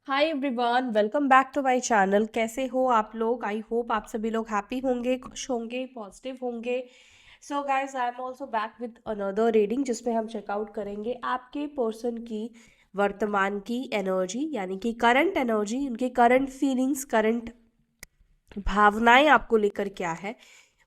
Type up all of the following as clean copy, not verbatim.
Hi everyone, welcome back to my channel. कैसे हो आप लोग? आई होप आप सभी लोग हैप्पी होंगे, खुश होंगे, पॉजिटिव होंगे। So guys, I am also back with another reading जिसमें हम चेकआउट करेंगे आपके पर्सन की वर्तमान की एनर्जी, यानी कि करंट एनर्जी, उनके करंट फीलिंग्स, करंट भावनाएं आपको लेकर क्या है,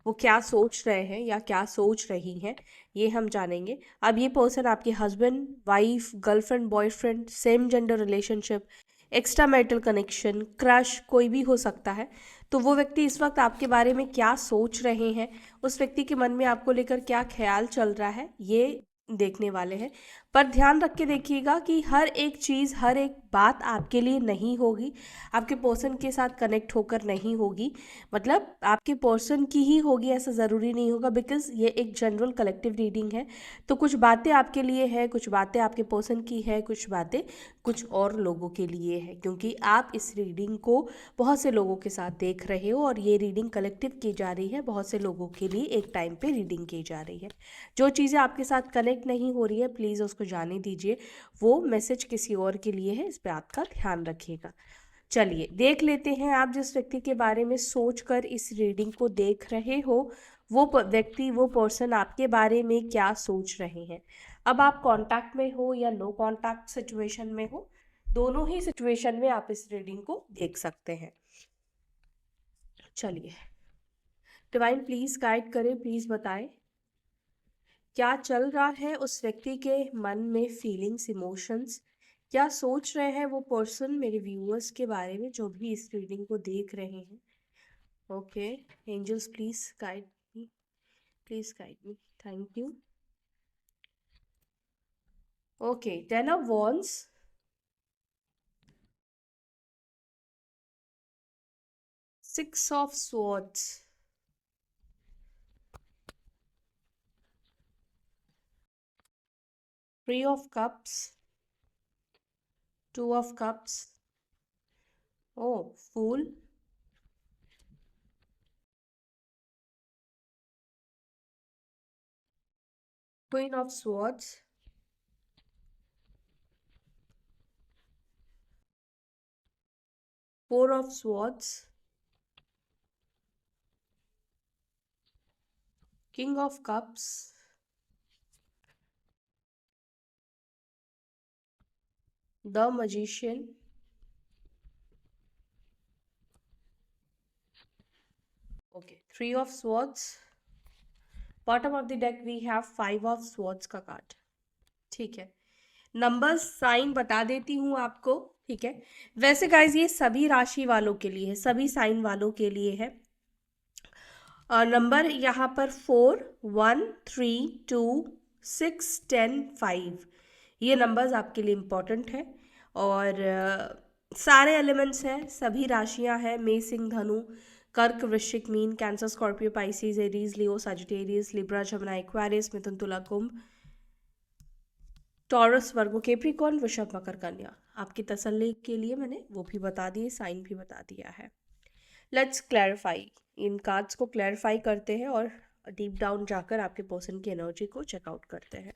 वो क्या सोच रहे हैं या क्या सोच रही हैं, ये हम जानेंगे। अब ये पर्सन आपके husband, wife, girlfriend, boyfriend, same gender relationship, extra marital connection, crush, कोई भी हो सकता है। तो वो व्यक्ति इस वक्त आपके बारे में क्या सोच रहे हैं, उस व्यक्ति के मन में आपको लेकर क्या ख्याल चल रहा है, ये देखने वाले हैं। पर ध्यान रख के देखिएगा कि हर एक चीज़, हर एक बात आपके लिए नहीं होगी, आपके पर्सन के साथ कनेक्ट होकर नहीं होगी। मतलब आपके पर्सन की ही होगी ऐसा ज़रूरी नहीं होगा, बिकॉज ये एक जनरल कलेक्टिव रीडिंग है। तो कुछ बातें आपके लिए है, कुछ बातें आपके पर्सन की है, कुछ बातें कुछ और लोगों के लिए है, क्योंकि आप इस रीडिंग को बहुत से लोगों के साथ देख रहे हो और ये रीडिंग कलेक्टिव की जा रही है, बहुत से लोगों के लिए एक टाइम पे रीडिंग की जा रही है। जो चीज़ें आपके साथ कनेक्ट नहीं हो रही है, प्लीज़ उसको जाने दीजिए, वो मैसेज किसी और के लिए है, इस बात का ध्यान रखिएगा। चलिए देख लेते हैं, आप जिस व्यक्ति के बारे में सोचकर इस रीडिंग को देख रहे हो, वो व्यक्ति, वो पर्सन आपके बारे में क्या सोच रहे हैं। अब आप कांटेक्ट में हो या नो कांटेक्ट सिचुएशन में हो, दोनों ही सिचुएशन में आप इस रीडिंग को देख सकते हैं। चलिए, डिवाइन प्लीज गाइड करें, प्लीज बताएं क्या चल रहा है उस व्यक्ति के मन में, फीलिंग्स, इमोशंस, क्या सोच रहे हैं वो पर्सन मेरे व्यूअर्स के बारे में जो भी इस रीडिंग को देख रहे हैं। Okay, angels please guide me, please guide me, thank you. Okay, ten of wands, six of swords, three of cups, two of cups, o fool, queen of swords, four of swords, king of cups, the magician, okay, three of swords, bottom of the deck we have five of swords का card. ठीक है, numbers sign बता देती हूँ आपको। ठीक है, वैसे गाइज ये सभी राशि वालों के लिए है, सभी साइन वालों के लिए है। नंबर यहाँ पर 4, 1, 3, 2, 6, 10, 5, ये नंबर्स आपके लिए इम्पोर्टेंट है। और सारे एलिमेंट्स हैं, सभी राशियां हैं, मेष, सिंह, धनु, कर्क, वृश्चिक, मीन, Cancer, Scorpio, Pisces, Aries, Leo, Sagittarius, Libra, जमुना, एक्वेरियस, मिथुन, तुला, कुंभ, टॉरस, वर्गो, कैप्रिकॉर्न, वृषभ, मकर, कन्या। आपकी तसल्ली के लिए मैंने वो भी बता दिए, साइन भी बता दिया है। लेट्स क्लैरिफाई, इन कार्ड्स को क्लैरिफाई करते हैं और डीप डाउन जाकर आपके पर्सन की एनर्जी को चेकआउट करते हैं।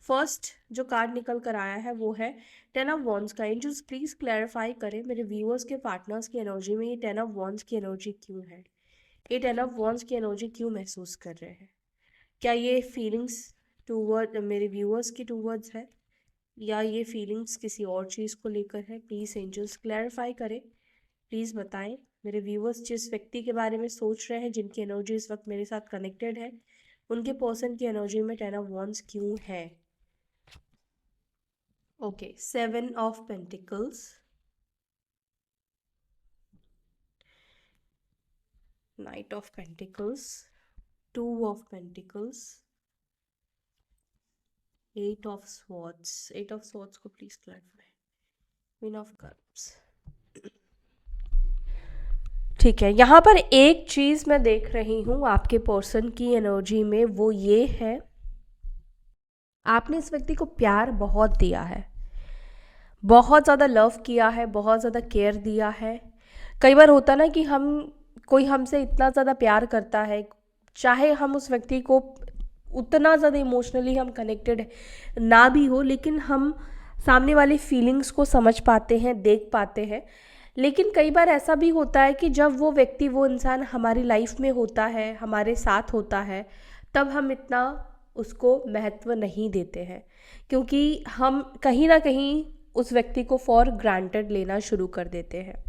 फर्स्ट जो कार्ड निकल कर आया है वो है टेन ऑफ वॉन्ड्स का। एंजल्स प्लीज क्लैरिफाई करें मेरे व्यूअर्स के पार्टनर्स की एनर्जी में ये टेन ऑफ वॉन्ड्स की एनर्जी क्यों है, ये टेन ऑफ वॉन्ड्स की एनर्जी क्यों महसूस कर रहे हैं। क्या ये फीलिंग्स टूवर्ड मेरे व्यूअर्स की टूवर्ड्स है, या ये फीलिंग्स किसी और चीज़ को लेकर है। प्लीज़ एंजल्स क्लैरिफाई करें, प्लीज़ बताएं मेरे व्यूवर्स जिस व्यक्ति के बारे में सोच रहे हैं, जिनकी एनर्जी इस वक्त मेरे साथ कनेक्टेड है, उनके पर्सन की एनर्जी में टेन ऑफ वॉन्ड्स क्यों है। Okay, seven of pentacles, knight of pentacles, two of pentacles, eight of swords, eight of swords को please clarify, queen of cups. ठीक है, यहाँ पर एक चीज़ मैं देख रही हूँ आपके पर्सन की एनर्जी में, वो ये है आपने इस व्यक्ति को प्यार बहुत दिया है, बहुत ज़्यादा लव किया है, बहुत ज़्यादा केयर दिया है। कई बार होता ना कि हम, कोई हमसे इतना ज़्यादा प्यार करता है, चाहे हम उस व्यक्ति को उतना ज़्यादा इमोशनली हम कनेक्टेड ना भी हो, लेकिन हम सामने वाली फीलिंग्स को समझ पाते हैं, देख पाते हैं। लेकिन कई बार ऐसा भी होता है कि जब वो व्यक्ति, वो इंसान हमारी लाइफ में होता है, हमारे साथ होता है, तब हम इतना उसको महत्व नहीं देते हैं, क्योंकि हम कहीं ना कहीं उस व्यक्ति को फॉर ग्रांटेड लेना शुरू कर देते हैं।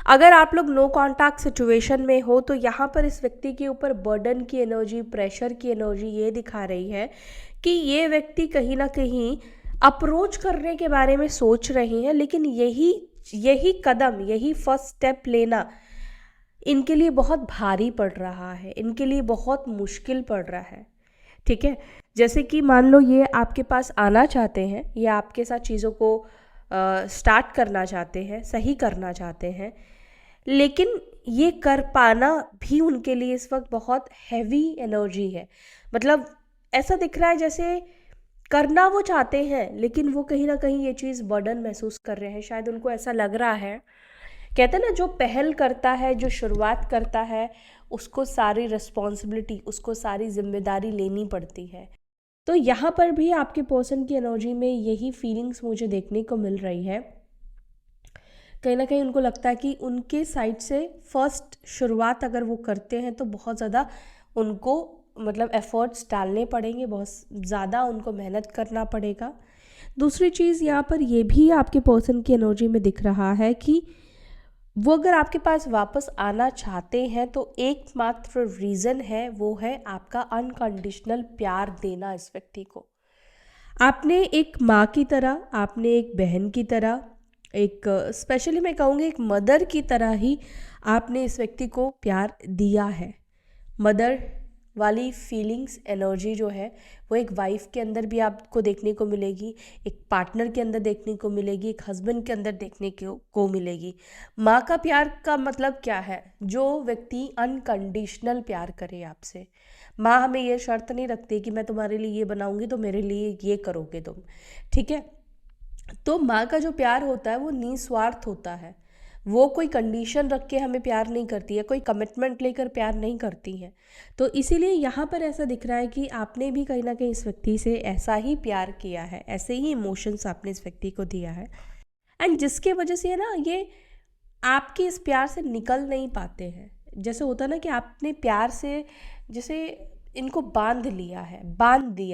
अगर आप लोग नो कॉन्टैक्ट सिचुएशन में हो तो यहाँ पर इस व्यक्ति के ऊपर बर्डन की एनर्जी, प्रेशर की एनर्जी ये दिखा रही है कि ये व्यक्ति कहीं ना कहीं अप्रोच करने के बारे में सोच रहे हैं, लेकिन यही कदम, यही फर्स्ट स्टेप लेना इनके लिए बहुत भारी पड़ रहा है, इनके लिए बहुत मुश्किल पड़ रहा है। ठीक है, जैसे कि मान लो ये आपके पास आना चाहते हैं, ये आपके साथ चीज़ों को स्टार्ट करना चाहते हैं, सही करना चाहते हैं, लेकिन ये कर पाना भी उनके लिए इस वक्त बहुत हैवी एनर्जी है। मतलब ऐसा दिख रहा है जैसे करना वो चाहते हैं, लेकिन वो कहीं ना कहीं ये चीज़ बर्डन महसूस कर रहे हैं। शायद उनको ऐसा लग रहा है, कहते हैं ना, जो पहल करता है, जो शुरुआत करता है, उसको सारी रिस्पॉन्सिबिलिटी, उसको सारी जिम्मेदारी लेनी पड़ती है। तो यहाँ पर भी आपके पर्सन की एनर्जी में यही फीलिंग्स मुझे देखने को मिल रही है। कहीं ना कहीं उनको लगता है कि उनके साइड से फर्स्ट शुरुआत अगर वो करते हैं तो बहुत ज़्यादा उनको मतलब एफर्ट्स डालने पड़ेंगे, बहुत ज़्यादा उनको मेहनत करना पड़ेगा। दूसरी चीज़ यहाँ पर ये भी आपके पर्सन की एनर्जी में दिख रहा है कि वो अगर आपके पास वापस आना चाहते हैं तो एकमात्र रीज़न है, वो है आपका अनकंडीशनल प्यार देना इस व्यक्ति को। आपने एक माँ की तरह, आपने एक बहन की तरह, एक स्पेशली मैं कहूँगी एक मदर की तरह ही आपने इस व्यक्ति को प्यार दिया है। मदर वाली फीलिंग्स, एनर्जी जो है वो एक वाइफ के अंदर भी आपको देखने को मिलेगी, एक पार्टनर के अंदर देखने को मिलेगी, एक हस्बैंड के अंदर देखने को मिलेगी। माँ का प्यार का मतलब क्या है? जो व्यक्ति अनकंडीशनल प्यार करे आपसे। माँ हमें ये शर्त नहीं रखती कि मैं तुम्हारे लिए ये बनाऊंगी तो मेरे लिए ये करोगे तुम, ठीक है। तो माँ का जो प्यार होता है वो निस्वार्थ होता है, वो कोई कंडीशन रख के हमें प्यार नहीं करती है, कोई कमिटमेंट लेकर प्यार नहीं करती है। तो इसीलिए यहाँ पर ऐसा दिख रहा है कि आपने भी कहीं ना कहीं इस व्यक्ति से ऐसा ही प्यार किया है, ऐसे ही इमोशंस आपने इस व्यक्ति को दिया है, एंड जिसके वजह से ना ये आपके इस प्यार से निकल नहीं पाते हैं। जैसे होता ना कि आपने प्यार से जैसे इनको बांध दिया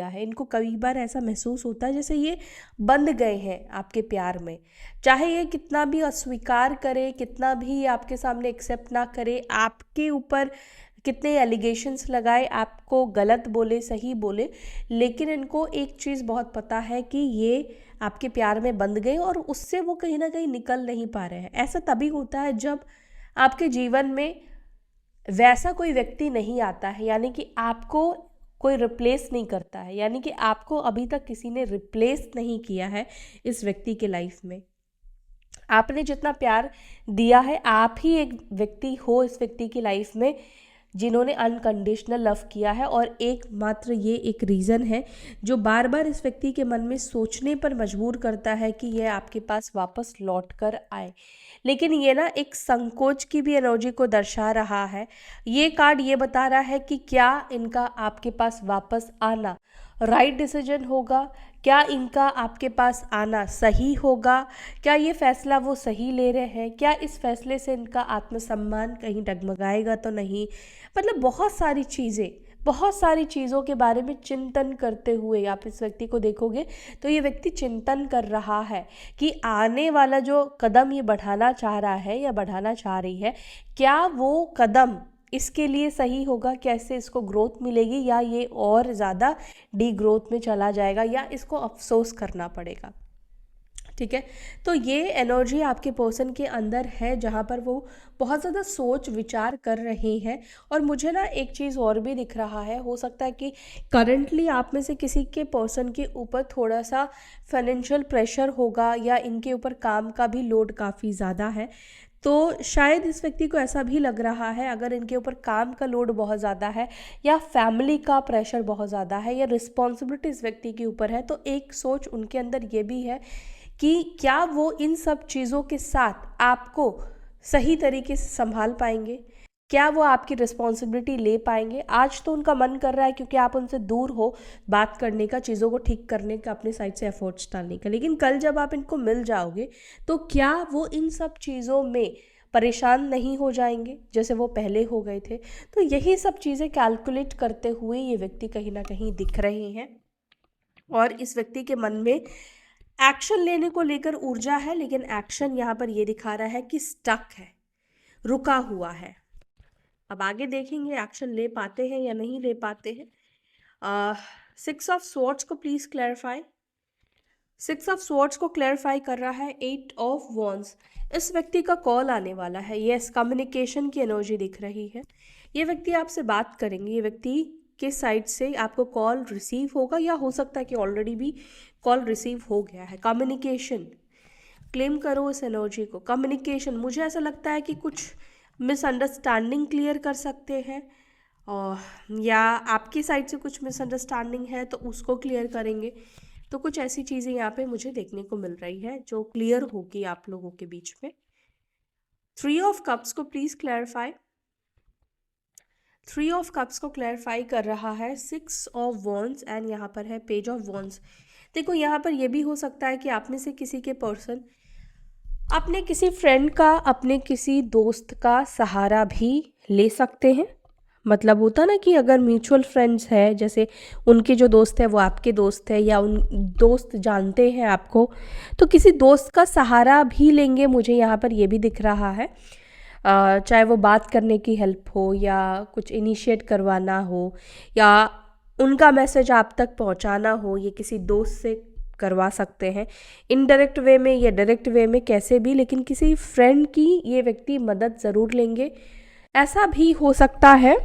है, इनको कई बार ऐसा महसूस होता है जैसे ये बंध गए हैं आपके प्यार में। चाहे ये कितना भी अस्वीकार करे, कितना भी आपके सामने एक्सेप्ट ना करे, आपके ऊपर कितने एलिगेशंस लगाए, आपको गलत बोले, सही बोले, लेकिन इनको एक चीज़ बहुत पता है कि ये आपके प्यार में बंध गए और उससे वो कहीं ना कहीं निकल नहीं पा रहे हैं। ऐसा तभी होता है जब आपके जीवन में वैसा कोई व्यक्ति नहीं आता है, यानी कि आपको कोई रिप्लेस नहीं करता है, यानी कि आपको अभी तक किसी ने रिप्लेस नहीं किया है इस व्यक्ति के लाइफ में। आपने जितना प्यार दिया है, आप ही एक व्यक्ति हो इस व्यक्ति की लाइफ में जिन्होंने अनकंडीशनल लव किया है, और एकमात्र ये एक रीज़न है जो बार बार इस व्यक्ति के मन में सोचने पर मजबूर करता है कि यह आपके पास वापस लौट कर आए। लेकिन ये ना एक संकोच की भी एनर्जी को दर्शा रहा है। ये कार्ड ये बता रहा है कि क्या इनका आपके पास वापस आना राइट डिसीजन होगा, क्या इनका आपके पास आना सही होगा, क्या ये फैसला वो सही ले रहे हैं, क्या इस फैसले से इनका आत्मसम्मान कहीं डगमगाएगा तो नहीं। मतलब बहुत सारी चीज़ों के बारे में चिंतन करते हुए आप इस व्यक्ति को देखोगे तो ये व्यक्ति चिंतन कर रहा है कि आने वाला जो कदम ये बढ़ाना चाह रहा है या बढ़ाना चाह रही है, क्या वो कदम इसके लिए सही होगा, कैसे इसको ग्रोथ मिलेगी, या ये और ज़्यादा डी ग्रोथ में चला जाएगा, या इसको अफसोस करना पड़ेगा। ठीक है, तो ये एनर्जी आपके पर्सन के अंदर है जहाँ पर वो बहुत ज़्यादा सोच विचार कर रहे हैं। और मुझे ना एक चीज़ और भी दिख रहा है, हो सकता है कि करंटली आप में से किसी के पर्सन के ऊपर थोड़ा सा फाइनेंशियल प्रेशर होगा, या इनके ऊपर काम का भी लोड काफ़ी ज़्यादा है। तो शायद इस व्यक्ति को ऐसा भी लग रहा है, अगर इनके ऊपर काम का लोड बहुत ज़्यादा है, या फैमिली का प्रेशर बहुत ज़्यादा है, या रिस्पॉन्सिबिलिटी इस व्यक्ति के ऊपर है, तो एक सोच उनके अंदर ये भी है कि क्या वो इन सब चीज़ों के साथ आपको सही तरीके से संभाल पाएंगे, क्या वो आपकी रिस्पॉन्सिबिलिटी ले पाएंगे? आज तो उनका मन कर रहा है क्योंकि आप उनसे दूर हो बात करने का, चीज़ों को ठीक करने का, अपने साइड से एफर्ट्स डालने का, लेकिन कल जब आप इनको मिल जाओगे तो क्या वो इन सब चीज़ों में परेशान नहीं हो जाएंगे जैसे वो पहले हो गए थे? तो यही सब चीज़ें कैलकुलेट करते हुए ये व्यक्ति कहीं ना कहीं दिख रहे हैं, और इस व्यक्ति के मन में एक्शन लेने को लेकर ऊर्जा है, लेकिन एक्शन यहाँ पर ये दिखा रहा है कि स्टक है, रुका हुआ है। अब आगे देखेंगे एक्शन ले पाते हैं या नहीं ले पाते हैं। 6 ऑफ स्वॉर्ड्स को प्लीज क्लैरिफाई। 6 ऑफ स्वॉर्ड्स को क्लैरिफाई कर रहा है 8 ऑफ वॉन्ड्स। इस व्यक्ति का कॉल आने वाला है। यस, कम्युनिकेशन की एनर्जी दिख रही है। ये व्यक्ति आपसे बात करेंगे, ये व्यक्ति के साइड से आपको कॉल रिसीव होगा, या हो सकता है कि ऑलरेडी भी कॉल रिसीव हो गया है। कम्युनिकेशन क्लेम करो इस एनर्जी को। कम्युनिकेशन, मुझे ऐसा लगता है कि कुछ मिसअंडरस्टैंडिंग क्लियर कर सकते हैं, और या आपकी साइड से कुछ मिसअंडरस्टैंडिंग है तो उसको क्लियर करेंगे। तो कुछ ऐसी चीज़ें यहाँ पे मुझे देखने को मिल रही है जो क्लियर होगी आप लोगों के बीच में। 3 ऑफ कप्स को प्लीज क्लैरिफाई। 3 ऑफ कप्स को क्लैरिफाई कर रहा है 6 ऑफ वॉन्ड्स, एंड यहाँ पर है पेज ऑफ वॉन्ड्स। देखो यहाँ पर यह भी हो सकता है कि आप में से किसी के पर्सन अपने किसी फ्रेंड का, अपने किसी दोस्त का सहारा भी ले सकते हैं। मतलब होता ना कि अगर म्यूचुअल फ्रेंड्स है, जैसे उनके जो दोस्त है वो आपके दोस्त है, या उन दोस्त जानते हैं आपको, तो किसी दोस्त का सहारा भी लेंगे। मुझे यहाँ पर ये भी दिख रहा है, चाहे वो बात करने की हेल्प हो, या कुछ इनिशिएट करवाना हो, या उनका मैसेज आप तक पहुँचाना हो, ये किसी दोस्त से करवा सकते हैं, इनडायरेक्ट वे में या डायरेक्ट वे में, कैसे भी, लेकिन किसी फ्रेंड की ये व्यक्ति मदद ज़रूर लेंगे। ऐसा भी हो सकता है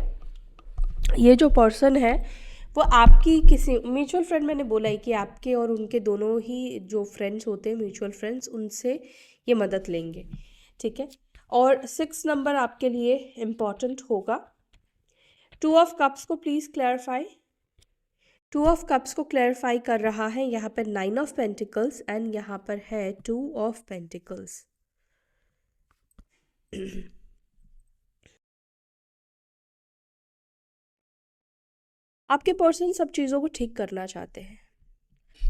ये जो पर्सन है वो आपकी किसी म्यूचुअल फ्रेंड, मैंने बोला है कि आपके और उनके दोनों ही जो फ्रेंड्स होते हैं म्यूचुअल फ्रेंड्स, उनसे ये मदद लेंगे, ठीक है। और 6 नंबर आपके लिए इम्पॉर्टेंट होगा। 2 ऑफ कप्स को प्लीज़ क्लैरिफाई। 2 ऑफ कप्स को क्लैरिफाई कर रहा है यहाँ पर 9 ऑफ पेंटिकल्स, एंड यहाँ पर है 2 ऑफ पेंटिकल्स। आपके पर्सन सब चीज़ों को ठीक करना चाहते हैं।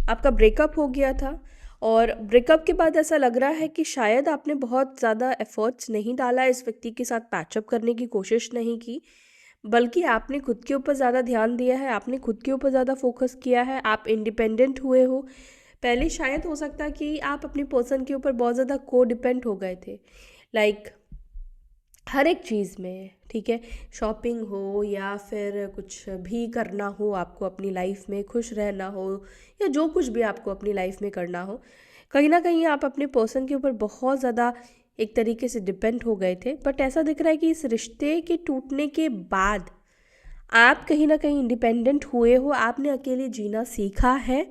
आपका ब्रेकअप हो गया था, और ब्रेकअप के बाद ऐसा लग रहा है कि शायद आपने बहुत ज़्यादा एफर्ट्स नहीं डाला, इस व्यक्ति के साथ पैचअप करने की कोशिश नहीं की, बल्कि आपने खुद के ऊपर ज़्यादा ध्यान दिया है, आपने खुद के ऊपर ज़्यादा फोकस किया है, आप इंडिपेंडेंट हुए हो। पहले शायद हो सकता है कि आप अपने पर्सन के ऊपर बहुत ज़्यादा को डिपेंड हो गए थे, लाइक हर एक चीज़ में, ठीक है, शॉपिंग हो या फिर कुछ भी करना हो, आपको अपनी लाइफ में खुश रहना हो, या जो कुछ भी आपको अपनी लाइफ में करना हो, कहीं ना कहीं आप अपने पर्सन के ऊपर बहुत ज़्यादा एक तरीके से डिपेंड हो गए थे। बट ऐसा दिख रहा है कि इस रिश्ते के टूटने के बाद आप कहीं ना कहीं इंडिपेंडेंट हुए हो, आपने अकेले जीना सीखा है,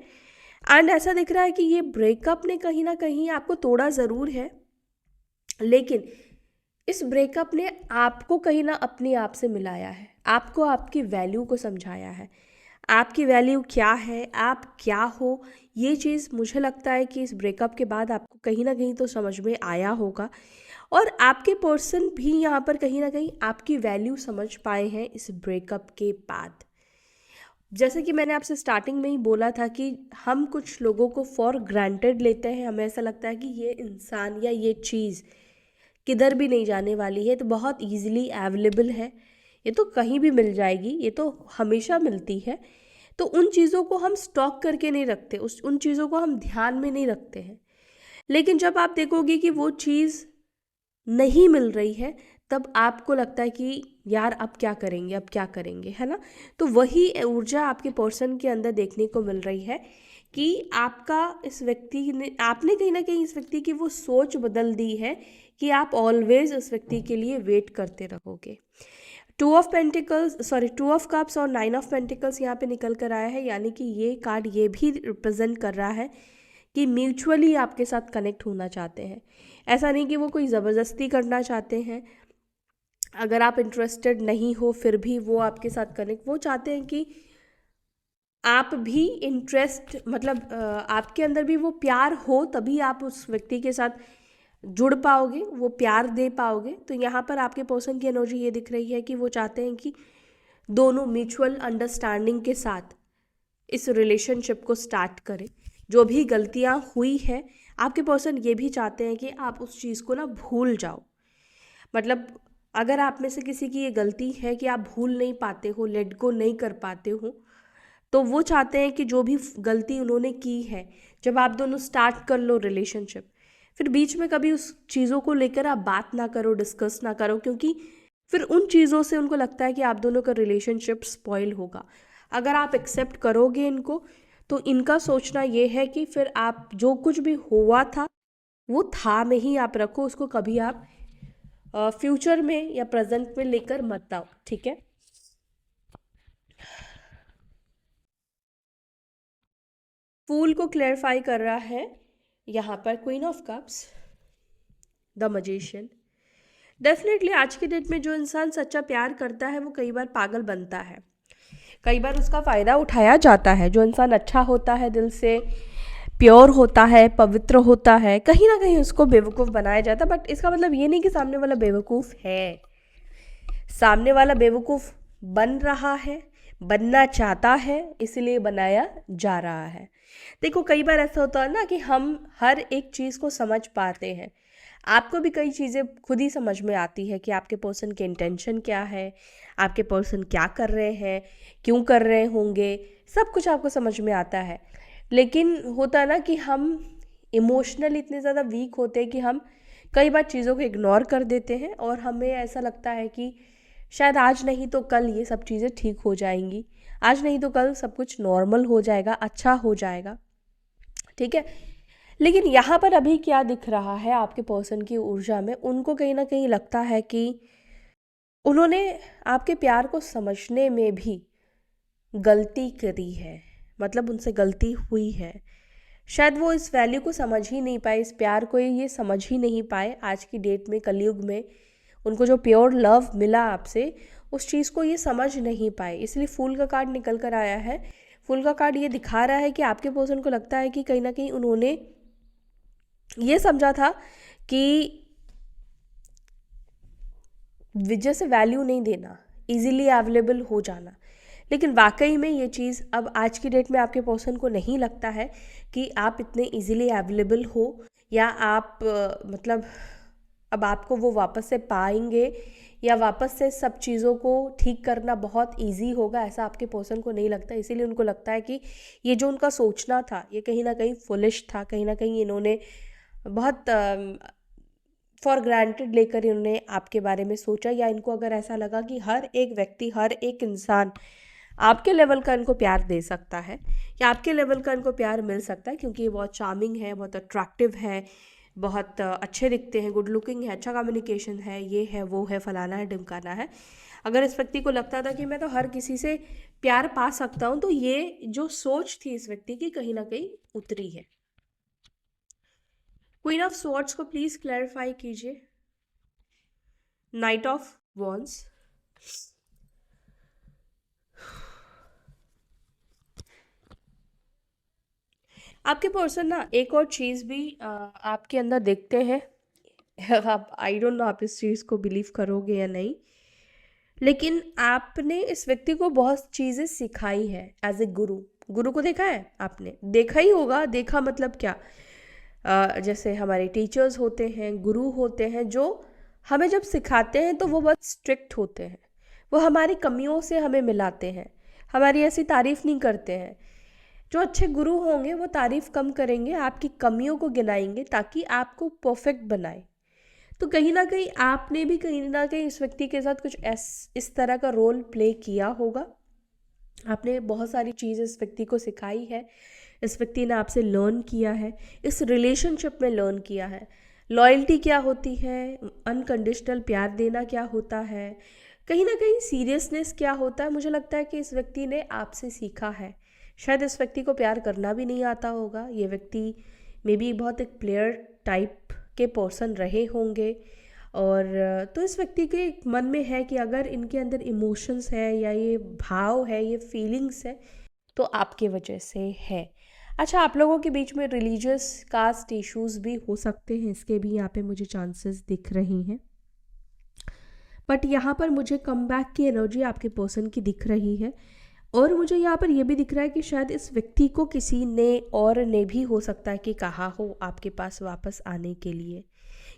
एंड ऐसा दिख रहा है कि ये ब्रेकअप ने कहीं ना कहीं आपको तोड़ा ज़रूर है, लेकिन इस ब्रेकअप ने आपको कहीं ना अपने आप से मिलाया है, आपको आपकी वैल्यू को समझाया है, आपकी वैल्यू क्या है, आप क्या हो। ये चीज़ मुझे लगता है कि इस ब्रेकअप के बाद आपको कहीं ना कहीं तो समझ में आया होगा, और आपके पर्सन भी यहाँ पर कहीं ना कहीं आपकी वैल्यू समझ पाए हैं इस ब्रेकअप के बाद। जैसे कि मैंने आपसे स्टार्टिंग में ही बोला था कि हम कुछ लोगों को फॉर ग्रांटेड लेते हैं, हमें ऐसा लगता है कि ये इंसान या ये चीज़ किधर भी नहीं जाने वाली है, तो बहुत इजीली अवेलेबल है, ये तो कहीं भी मिल जाएगी, ये तो हमेशा मिलती है। तो उन चीज़ों को हम स्टॉक करके नहीं रखते, उन चीज़ों को हम ध्यान में नहीं रखते हैं। लेकिन जब आप देखोगे कि वो चीज़ नहीं मिल रही है, तब आपको लगता है कि यार अब क्या करेंगे, अब क्या करेंगे, है ना। तो वही ऊर्जा आपके पर्सन के अंदर देखने को मिल रही है कि आपका इस व्यक्ति ने, आपने कहीं ना कहीं इस व्यक्ति की वो सोच बदल दी है कि आप ऑलवेज उस व्यक्ति के लिए वेट करते रहोगे। 2 ऑफ कप्स और 9 ऑफ पेंटिकल्स यहाँ पे निकल कर आया है, यानी कि ये कार्ड ये भी रिप्रेजेंट कर रहा है कि म्यूचुअली आपके साथ कनेक्ट होना चाहते हैं। ऐसा नहीं कि वो कोई ज़बरदस्ती करना चाहते हैं, अगर आप इंटरेस्टेड नहीं हो फिर भी वो आपके साथ कनेक्ट, वो चाहते हैं कि आप भी इंटरेस्ट, मतलब आपके अंदर भी वो प्यार हो, तभी आप उस व्यक्ति के साथ जुड़ पाओगे, वो प्यार दे पाओगे। तो यहाँ पर आपके पर्सन की एनर्जी ये दिख रही है कि वो चाहते हैं कि दोनों म्यूचुअल अंडरस्टैंडिंग के साथ इस रिलेशनशिप को स्टार्ट करें। जो भी गलतियाँ हुई है, आपके पर्सन ये भी चाहते हैं कि आप उस चीज़ को ना भूल जाओ। मतलब अगर आप में से किसी की ये गलती है कि आप भूल नहीं पाते हो, लेट गो नहीं कर पाते हो, तो वो चाहते हैं कि जो भी गलती उन्होंने की है, जब आप दोनों स्टार्ट कर लो रिलेशनशिप, फिर बीच में कभी उस चीज़ों को लेकर आप बात ना करो, डिस्कस ना करो, क्योंकि फिर उन चीज़ों से उनको लगता है कि आप दोनों का रिलेशनशिप स्पॉइल होगा। अगर आप एक्सेप्ट करोगे इनको, तो इनका सोचना ये है कि फिर आप जो कुछ भी हुआ था वो था में ही आप रखो, उसको कभी आप फ्यूचर में या प्रेजेंट में लेकर मत आओ। ठीक है। फूल को क्लैरिफाई कर रहा है यहाँ पर queen of cups, the magician. Definitely आज के डेट में जो इंसान सच्चा प्यार करता है वो कई बार पागल बनता है, कई बार उसका फ़ायदा उठाया जाता है। जो इंसान अच्छा होता है, दिल से प्योर होता है, पवित्र होता है, कहीं ना कहीं उसको बेवकूफ़ बनाया जाता है। बट इसका मतलब ये नहीं कि सामने वाला बेवकूफ़ है। सामने वाला बेवकूफ़ बन रहा है, बनना चाहता है, इसलिए बनाया जा रहा है। देखो कई बार ऐसा होता है ना कि हम हर एक चीज़ को समझ पाते हैं। आपको भी कई चीज़ें खुद ही समझ में आती है कि आपके पर्सन के इंटेंशन क्या है, आपके पर्सन क्या कर रहे हैं, क्यों कर रहे होंगे, सब कुछ आपको समझ में आता है। लेकिन होता है ना कि हम इमोशनली इतने ज़्यादा वीक होते हैं कि हम कई बार चीज़ों को इग्नोर कर देते हैं, और हमें ऐसा लगता है कि शायद आज नहीं तो कल ये सब चीज़ें ठीक हो जाएंगी, आज नहीं तो कल सब कुछ नॉर्मल हो जाएगा, अच्छा हो जाएगा। ठीक है। लेकिन यहाँ पर अभी क्या दिख रहा है आपके पर्सन की ऊर्जा में, उनको कहीं ना कहीं लगता है कि उन्होंने आपके प्यार को समझने में भी गलती करी है। मतलब उनसे गलती हुई है, शायद वो इस वैल्यू को समझ ही नहीं पाए, इस प्यार को ये समझ ही नहीं पाए। आज की डेट में, कलयुग में, उनको जो प्योर लव मिला आपसे, उस चीज़ को ये समझ नहीं पाए, इसलिए फूल का कार्ड निकल कर आया है। फूल का कार्ड ये दिखा रहा है कि आपके पर्सन को लगता है कि कहीं ना कहीं उन्होंने ये समझा था कि वजह से वैल्यू नहीं देना, इजीली अवेलेबल हो जाना। लेकिन वाकई में ये चीज़ अब आज की डेट में आपके पर्सन को नहीं लगता है कि आप इतने इजीली अवेलेबल हो, या आप मतलब अब आपको वो वापस से पाएंगे, या वापस से सब चीज़ों को ठीक करना बहुत इजी होगा, ऐसा आपके पर्सन को नहीं लगता। इसीलिए उनको लगता है कि ये जो उनका सोचना था ये कहीं ना कहीं फुलिश था, कहीं ना कहीं इन्होंने बहुत फॉर ग्रांटेड लेकर इन्होंने आपके बारे में सोचा, या इनको अगर ऐसा लगा कि हर एक व्यक्ति, हर एक इंसान आपके लेवल का इनको प्यार दे सकता है, या आपके लेवल का इनको प्यार मिल सकता है, क्योंकि ये बहुत चार्मिंग है, बहुत अट्रैक्टिव है, बहुत अच्छे दिखते हैं, गुड लुकिंग है, अच्छा कम्युनिकेशन है, ये है, वो है, फलाना है, ढिमकाना है। अगर इस व्यक्ति को लगता था कि मैं तो हर किसी से प्यार पा सकता हूँ, तो ये जो सोच थी इस व्यक्ति की कहीं ना कहीं उतरी है। क्वीन ऑफ स्वॉर्ड्स को प्लीज क्लैरिफाई कीजिए। नाइट ऑफ वॉन्स, आपके पर्सन ना एक और चीज़ भी आपके अंदर देखते हैं। आप, आई डोंट नो आप इस चीज़ को बिलीव करोगे या नहीं, लेकिन आपने इस व्यक्ति को बहुत चीज़ें सिखाई है एज ए गुरु। गुरु को देखा है आपने, देखा ही होगा, देखा मतलब क्या, जैसे हमारे टीचर्स होते हैं, गुरु होते हैं, जो हमें जब सिखाते हैं तो वो बहुत स्ट्रिक्ट होते हैं, वो हमारी कमियों से हमें मिलाते हैं, हमारी ऐसी तारीफ नहीं करते हैं। जो अच्छे गुरु होंगे वो तारीफ कम करेंगे, आपकी कमियों को गिनाएंगे ताकि आपको परफेक्ट बनाए। तो कहीं ना कहीं आपने भी कहीं ना कहीं इस व्यक्ति के साथ कुछ इस तरह का रोल प्ले किया होगा। आपने बहुत सारी चीज़ इस व्यक्ति को सिखाई है, इस व्यक्ति ने आपसे लर्न किया है, इस रिलेशनशिप में लर्न किया है, लॉयल्टी क्या होती है, अनकंडीशनल प्यार देना क्या होता है, कहीं ना कहीं सीरियसनेस क्या होता है। मुझे लगता है कि इस व्यक्ति ने आपसे सीखा है। शायद इस व्यक्ति को प्यार करना भी नहीं आता होगा, ये व्यक्ति मे बी बहुत एक प्लेयर टाइप के पर्सन रहे होंगे, और तो इस व्यक्ति के मन में है कि अगर इनके अंदर इमोशंस है, या ये भाव है, ये फीलिंग्स है, तो आपके वजह से है। अच्छा, आप लोगों के बीच में रिलीजियस कास्ट इश्यूज भी हो सकते हैं, इसके भी यहाँ पे मुझे चांसेस दिख रही हैं। बट यहाँ पर मुझे कम बैक की एनर्जी आपके पर्सन की दिख रही है। और मुझे यहाँ पर यह भी दिख रहा है कि शायद इस व्यक्ति को किसी ने और ने भी हो सकता है कि कहा हो आपके पास वापस आने के लिए।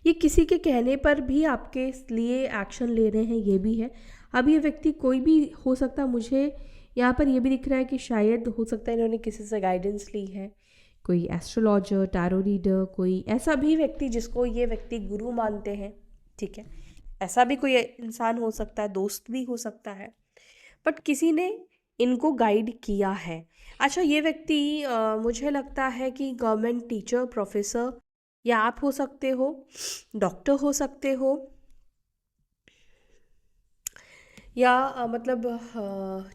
ये किसी के कहने पर भी आपके लिए एक्शन ले रहे हैं, ये भी है। अब ये व्यक्ति कोई भी हो सकता है। मुझे यहाँ पर यह भी दिख रहा है कि शायद हो सकता है इन्होंने किसी से गाइडेंस ली है, कोई एस्ट्रोलॉजर, टैरो रीडर, कोई ऐसा भी व्यक्ति जिसको ये व्यक्ति गुरु मानते हैं, ठीक है। ऐसा भी कोई इंसान हो सकता है, दोस्त भी हो सकता है, बट किसी ने इनको गाइड किया है। अच्छा, ये व्यक्ति मुझे लगता है कि गवर्नमेंट टीचर, प्रोफेसर, या आप हो सकते हो, डॉक्टर हो सकते हो, या मतलब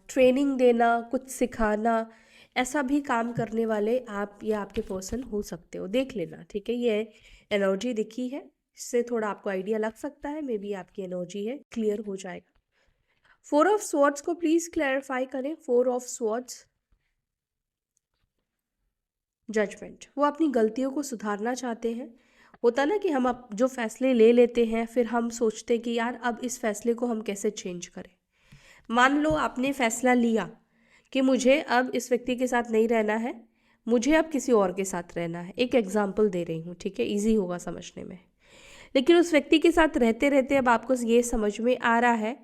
ट्रेनिंग देना, कुछ सिखाना, ऐसा भी काम करने वाले आप या आपके पर्सन हो सकते हो। देख लेना, ठीक है। ये एनर्जी दिखी है, इससे थोड़ा आपको आइडिया लग सकता है, मे बी आपकी एनर्जी है, क्लियर हो जाएगा। 4 ऑफ स्वॉर्ड्स को प्लीज क्लैरिफाई करें। 4 ऑफ स्वॉर्ड्स, जजमेंट। वो अपनी गलतियों को सुधारना चाहते हैं। होता ना कि हम अब जो फैसले ले लेते हैं, फिर हम सोचते हैं कि यार अब इस फैसले को हम कैसे चेंज करें। मान लो आपने फैसला लिया कि मुझे अब इस व्यक्ति के साथ नहीं रहना है, मुझे अब किसी और के साथ रहना है। एक एग्जाम्पल दे रही हूँ, ठीक है, इजी होगा समझने में। लेकिन उस व्यक्ति के साथ रहते रहते अब आपको ये समझ में आ रहा है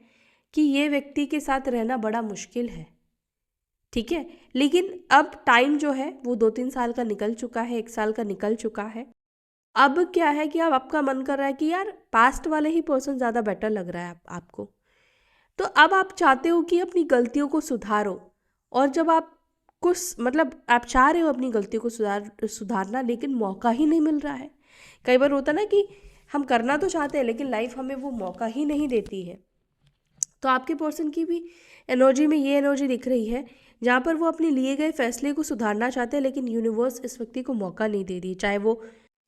कि ये व्यक्ति के साथ रहना बड़ा मुश्किल है, ठीक है। लेकिन अब टाइम जो है वो 2-3 साल का निकल चुका है, 1 साल का निकल चुका है। अब क्या है कि अब आपका मन कर रहा है कि यार पास्ट वाले ही पर्सन ज़्यादा बेटर लग रहा है आपको। तो अब आप चाहते हो कि अपनी गलतियों को सुधारो। और जब आप कुछ मतलब आप चाह रहे हो अपनी गलतियों को सुधारना, लेकिन मौका ही नहीं मिल रहा है। कई बार होता ना कि हम करना तो चाहते हैं लेकिन लाइफ हमें वो मौका ही नहीं देती है। तो आपके पर्सन की भी एनर्जी में ये एनर्जी दिख रही है जहाँ पर वो अपने लिए गए फैसले को सुधारना चाहते हैं, लेकिन यूनिवर्स इस व्यक्ति को मौका नहीं दे रही। चाहे वो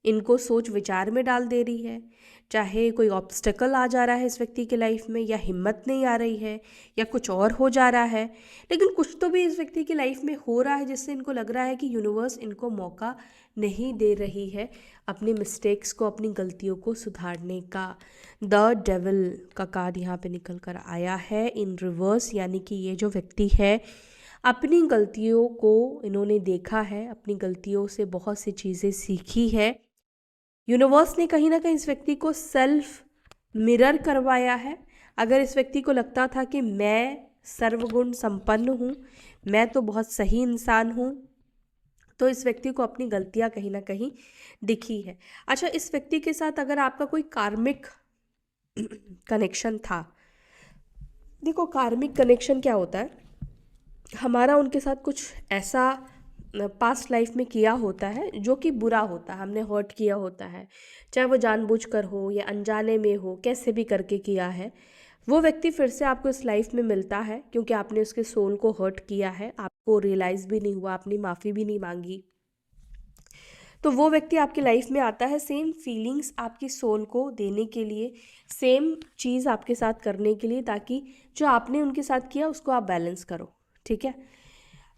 इनको सोच विचार में डाल दे रही है, चाहे कोई ऑब्स्टेकल आ जा रहा है इस व्यक्ति के लाइफ में, या हिम्मत नहीं आ रही है, या कुछ और हो जा रहा है, लेकिन कुछ तो भी इस व्यक्ति की लाइफ में हो रहा है जिससे इनको लग रहा है कि यूनिवर्स इनको मौका नहीं दे रही है अपनी मिस्टेक्स को, अपनी गलतियों को सुधारने का। द डेविल का कार्ड यहाँ पे निकल कर आया है इन रिवर्स, यानी कि ये जो व्यक्ति है अपनी गलतियों को इन्होंने देखा है, अपनी गलतियों से बहुत सी चीज़ें सीखी है। यूनिवर्स ने कहीं ना कहीं इस व्यक्ति को सेल्फ मिरर करवाया है। अगर इस व्यक्ति को लगता था कि मैं सर्वगुण संपन्न हूँ, मैं तो बहुत सही इंसान हूँ, तो इस व्यक्ति को अपनी गलतियाँ कहीं ना कहीं दिखी है। अच्छा, इस व्यक्ति के साथ अगर आपका कोई कार्मिक कनेक्शन था, देखो कार्मिक कनेक्शन क्या होता है, हमारा उनके साथ कुछ ऐसा पास्ट लाइफ में किया होता है जो कि बुरा होता है, हमने हर्ट किया होता है, चाहे वो जानबूझकर हो या अनजाने में हो, कैसे भी करके किया है। वो व्यक्ति फिर से आपको इस लाइफ में मिलता है क्योंकि आपने उसके सोल को हर्ट किया है, आपको रियलाइज़ भी नहीं हुआ, आपने माफ़ी भी नहीं मांगी। तो वो व्यक्ति आपकी लाइफ में आता है सेम फीलिंग्स आपकी सोल को देने के लिए, सेम चीज़ आपके साथ करने के लिए, ताकि जो आपने उनके साथ किया उसको आप बैलेंस करो, ठीक है।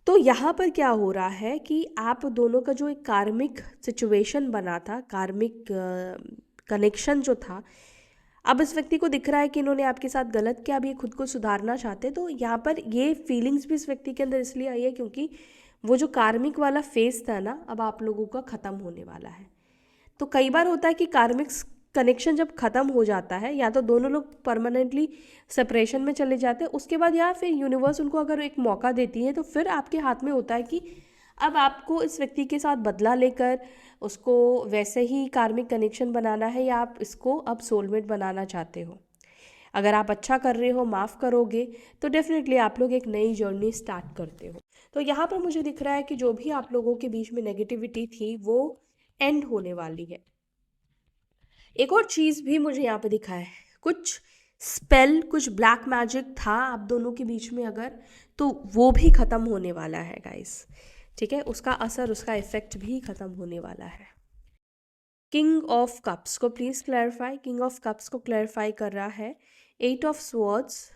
तो यहाँ पर क्या हो रहा है कि आप दोनों का जो एक कार्मिक सिचुएशन बना था, कार्मिक कनेक्शन जो था, अब इस व्यक्ति को दिख रहा है कि इन्होंने आपके साथ गलत किया, अब ये खुद को सुधारना चाहते हैं। तो यहाँ पर ये फीलिंग्स भी इस व्यक्ति के अंदर इसलिए आई है क्योंकि वो जो कार्मिक वाला फेस था ना, अब आप लोगों का ख़त्म होने वाला है। तो कई बार होता है कि कार्मिक कनेक्शन जब ख़त्म हो जाता है, या तो दोनों लोग परमानेंटली सेपरेशन में चले जाते हैं, उसके बाद या फिर यूनिवर्स उनको अगर एक मौका देती है तो फिर आपके हाथ में होता है कि अब आपको इस व्यक्ति के साथ बदला लेकर उसको वैसे ही कार्मिक कनेक्शन बनाना है, या आप इसको अब सोलमेट बनाना चाहते हो। अगर आप अच्छा कर रहे हो, माफ़ करोगे, तो डेफिनेटली आप लोग एक नई जर्नी स्टार्ट करते हो। तो यहाँ पर मुझे दिख रहा है कि जो भी आप लोगों के बीच में नेगेटिविटी थी वो एंड होने वाली है। एक और चीज़ भी मुझे यहाँ पे दिखा है, कुछ स्पेल, कुछ ब्लैक मैजिक था आप दोनों के बीच में अगर, तो वो भी ख़त्म होने वाला है गाइस, ठीक है। उसका असर, उसका इफेक्ट भी ख़त्म होने वाला है। किंग ऑफ कप्स को please clarify. King of cups को क्लैरिफाई कर रहा है 8 of swords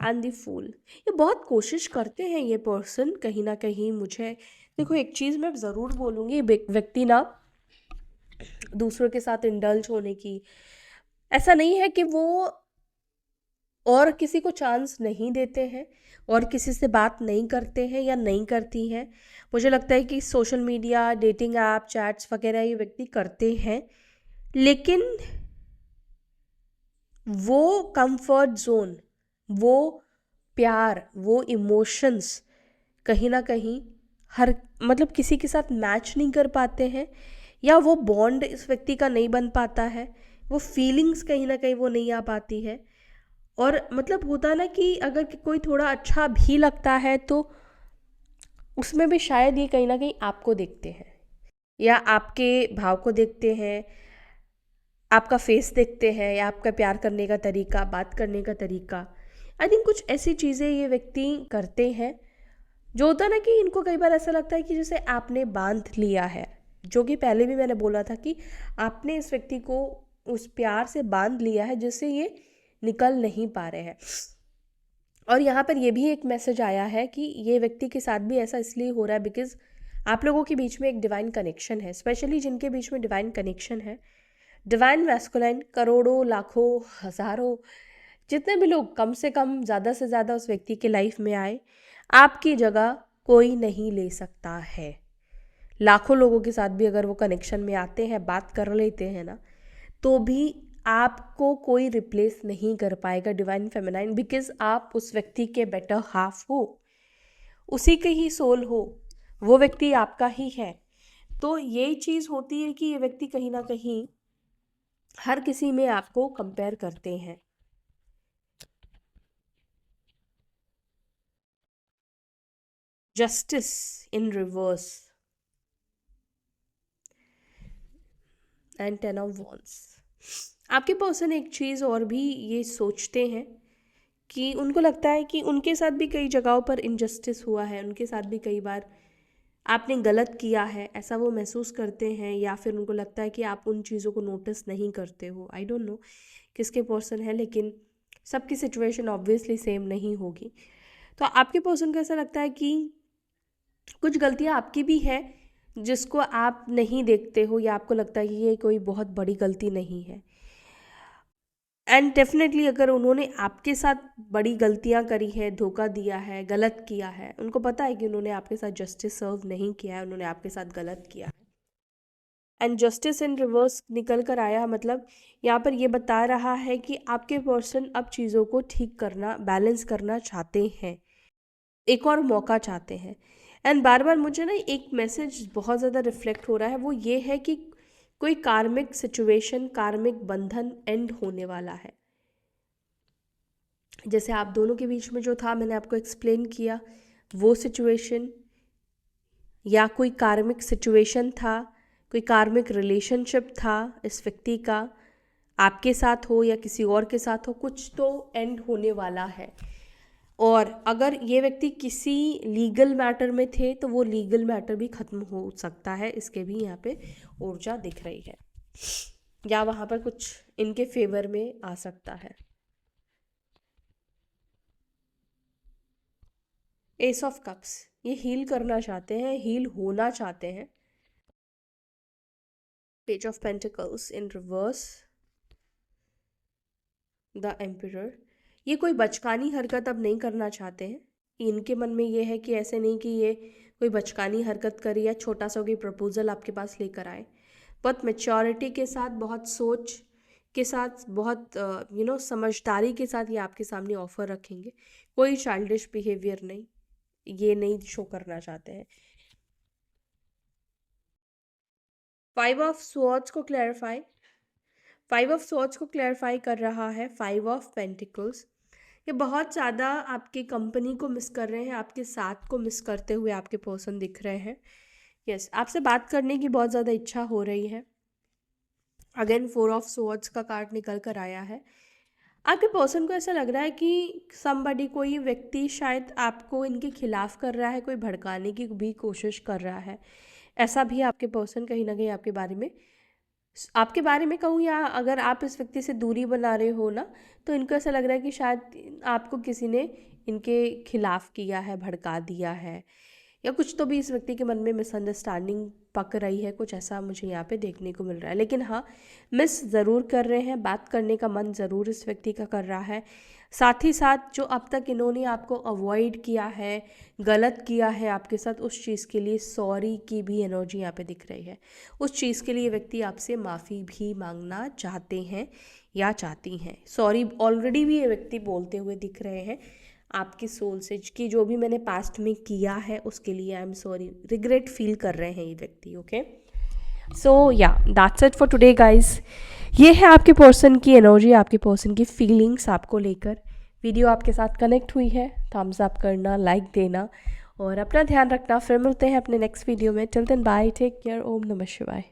and the fool. ये बहुत कोशिश करते हैं ये पर्सन कहीं ना कहीं। मुझे देखो, एक चीज़ मैं ज़रूर बोलूँगी, व्यक्ति ना दूसरों के साथ इंडल्ज होने की, ऐसा नहीं है कि वो और किसी को चांस नहीं देते हैं और किसी से बात नहीं करते हैं या नहीं करती हैं। मुझे लगता है कि social media, dating app, chats वगैरह ये व्यक्ति करते हैं, लेकिन वो कंफर्ट जोन, वो प्यार, वो इमोशंस कहीं ना कहीं हर मतलब किसी के साथ मैच नहीं कर पाते हैं, या वो बॉन्ड इस व्यक्ति का नहीं बन पाता है, वो फीलिंग्स कहीं ना कहीं वो नहीं आ पाती है। और मतलब होता है ना कि अगर कोई थोड़ा अच्छा भी लगता है तो उसमें भी शायद ये कहीं ना कहीं आपको देखते हैं या आपके भाव को देखते हैं, आपका फेस देखते हैं या आपका प्यार करने का तरीका, बात करने का तरीका। आई थिंक कुछ ऐसी चीज़ें ये व्यक्ति करते हैं जो होता है ना कि इनको कई बार ऐसा लगता है कि जैसे आपने बांध लिया है, जो कि पहले भी मैंने बोला था कि आपने इस व्यक्ति को उस प्यार से बांध लिया है जिससे ये निकल नहीं पा रहे हैं। और यहाँ पर ये भी एक मैसेज आया है कि ये व्यक्ति के साथ भी ऐसा इसलिए हो रहा है बिकॉज आप लोगों के बीच में एक डिवाइन कनेक्शन है, स्पेशली जिनके बीच में डिवाइन कनेक्शन है, डिवाइन मैस्कुलाइन, करोड़ों, लाखों, हजारों, जितने भी लोग कम से ज़्यादा उस व्यक्ति के लाइफ में आए, आपकी जगह कोई नहीं ले सकता है। लाखों लोगों के साथ भी अगर वो कनेक्शन में आते हैं, बात कर लेते हैं ना, तो भी आपको कोई रिप्लेस नहीं कर पाएगा डिवाइन फेमिनाइन, बिकॉज आप उस व्यक्ति के बेटर हाफ हो, उसी के ही सोल हो, वो व्यक्ति आपका ही है। तो यही चीज़ होती है कि ये व्यक्ति कहीं ना कहीं हर किसी में आपको कंपेयर करते हैं। Justice in reverse and ten of wands. आपके पर्सन एक चीज़ और भी ये सोचते हैं कि उनको लगता है कि उनके साथ भी कई जगहों पर इनजस्टिस हुआ है, उनके साथ भी कई बार आपने गलत किया है, ऐसा वो महसूस करते हैं, या फिर उनको लगता है कि आप उन चीज़ों को नोटिस नहीं करते हो। आई डोंट नो किसके पर्सन है, लेकिन सबकी सिचुएशन ऑब्वियसली सेम नहीं होगी। तो आपके पर्सन को ऐसा लगता है कि कुछ गलतियाँ आपकी भी है जिसको आप नहीं देखते हो, या आपको लगता है कि ये कोई बहुत बड़ी गलती नहीं है। एंड डेफिनेटली अगर उन्होंने आपके साथ बड़ी गलतियां करी है, धोखा दिया है, गलत किया है, उनको पता है कि उन्होंने आपके साथ जस्टिस सर्व नहीं किया है, उन्होंने आपके साथ गलत किया है। एंड जस्टिस इन रिवर्स निकल कर आया, मतलब यहाँ पर ये बता रहा है कि आपके पर्सन अब चीज़ों को ठीक करना, बैलेंस करना चाहते हैं, एक और मौका चाहते हैं। एंड बार बार मुझे ना एक मैसेज बहुत ज़्यादा रिफ्लेक्ट हो रहा है, वो ये है कि कोई कार्मिक सिचुएशन, कार्मिक बंधन एंड होने वाला है। जैसे आप दोनों के बीच में जो था, मैंने आपको एक्सप्लेन किया, वो सिचुएशन, या कोई कार्मिक सिचुएशन था, कोई कार्मिक रिलेशनशिप था इस व्यक्ति का, आपके साथ हो या किसी और के साथ हो, कुछ तो एंड होने वाला है। और अगर ये व्यक्ति किसी लीगल मैटर में थे तो वो लीगल मैटर भी ख़त्म हो सकता है, इसके भी यहाँ पे ऊर्जा दिख रही है, या वहाँ पर कुछ इनके फेवर में आ सकता है। एस ऑफ कप्स, ये हील करना चाहते हैं, हील होना चाहते हैं। Page of pentacles in reverse, the emperor. ये कोई बचकानी हरकत अब नहीं करना चाहते हैं। इनके मन में ये है कि ऐसे नहीं कि ये कोई बचकानी हरकत करे या छोटा सा कोई प्रपोजल आपके पास लेकर आए। बहुत मेच्योरिटी के साथ, बहुत सोच के साथ, बहुत समझदारी के साथ ये आपके सामने ऑफर रखेंगे। कोई चाइल्डिश बिहेवियर नहीं, ये नहीं शो करना चाहते हैं। फाइव ऑफ स्वॉर्ड्स को क्लैरिफाई कर रहा है फाइव ऑफ पेंटिकल्स। ये बहुत ज़्यादा आपकी कंपनी को मिस कर रहे हैं, आपके साथ को मिस करते हुए आपके पर्सन दिख रहे हैं। यस, आपसे बात करने की बहुत ज़्यादा इच्छा हो रही है। अगेन फोर ऑफ स्वॉर्ड्स का कार्ड निकल कर आया है। आपके पर्सन को ऐसा लग रहा है कि समबडी, कोई व्यक्ति शायद आपको इनके खिलाफ कर रहा है, कोई भड़काने की भी कोशिश कर रहा है। ऐसा भी आपके पर्सन कहीं ना कहीं आपके बारे में आपके बारे में कहूँ या अगर आप इस व्यक्ति से दूरी बना रहे हो ना, तो इनको ऐसा लग रहा है कि शायद आपको किसी ने इनके खिलाफ किया है, भड़का दिया है, या कुछ तो भी इस व्यक्ति के मन में मिसअंडरस्टैंडिंग पक रही है, कुछ ऐसा मुझे यहाँ पे देखने को मिल रहा है। लेकिन हाँ, मिस ज़रूर कर रहे हैं, बात करने का मन ज़रूर इस व्यक्ति का कर रहा है। साथ ही साथ जो अब तक इन्होंने आपको अवॉइड किया है, गलत किया है आपके साथ, उस चीज़ के लिए सॉरी की भी एनर्जी यहाँ पे दिख रही है। उस चीज़ के लिए व्यक्ति आपसे माफ़ी भी मांगना चाहते हैं या चाहती हैं। सॉरी ऑलरेडी भी ये व्यक्ति बोलते हुए दिख रहे हैं आपकी सोल से कि जो भी मैंने पास्ट में किया है उसके लिए I am sorry, regret feel कर रहे हैं ये व्यक्ति। ओके, सो या that's it for today guys. ये है आपके पर्सन की एनर्जी, आपके पर्सन की फीलिंग्स आपको लेकर। वीडियो आपके साथ कनेक्ट हुई है, थम्स अप करना, लाइक देना और अपना ध्यान रखना। फिर मिलते हैं अपने नेक्स्ट वीडियो में। Till then bye, take care, ओम नमः शिवाय।